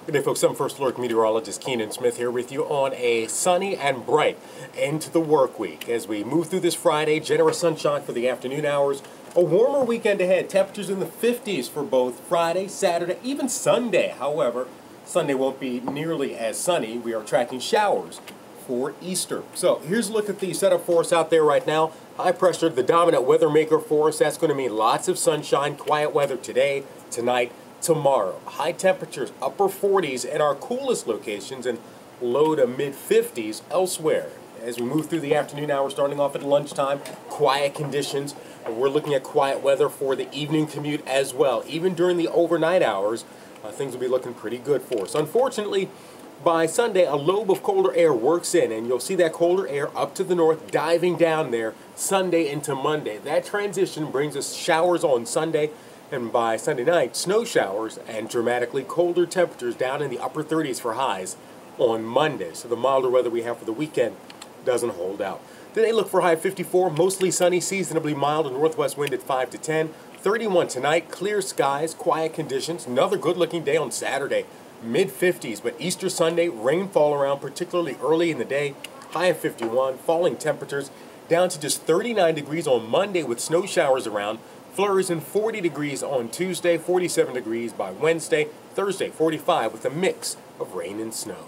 Good day, folks. I'm First Alert Meteorologist Keenan Smith here with you on a sunny and bright end to the work week. As we move through this Friday, generous sunshine for the afternoon hours, a warmer weekend ahead. Temperatures in the 50s for both Friday, Saturday, even Sunday. However, Sunday won't be nearly as sunny. We are tracking showers for Easter. So here's a look at the setup for us out there right now. High pressure, the dominant weather maker for us. That's going to mean lots of sunshine, quiet weather today, tonight, tomorrow. High temperatures, upper 40s in our coolest locations and low to mid 50s elsewhere. As we move through the afternoon hours, starting off at lunchtime, quiet conditions. And we're looking at quiet weather for the evening commute as well. Even during the overnight hours, things will be looking pretty good for us. Unfortunately, by Sunday, a lobe of colder air works in, and you'll see that colder air up to the north diving down there Sunday into Monday. That transition brings us showers on Sunday, and by Sunday night, snow showers and dramatically colder temperatures down in the upper 30s for highs on Monday. So the milder weather we have for the weekend doesn't hold out. Today, look for high 54, mostly sunny, seasonably mild, a northwest wind at 5 to 10. 31 tonight, clear skies, quiet conditions. Another good-looking day on Saturday, mid-50s, but Easter Sunday, rainfall around, particularly early in the day. High of 51, falling temperatures down to just 39 degrees on Monday with snow showers around. Flurries in 40 degrees on Tuesday, 47 degrees by Wednesday, Thursday 45 with a mix of rain and snow.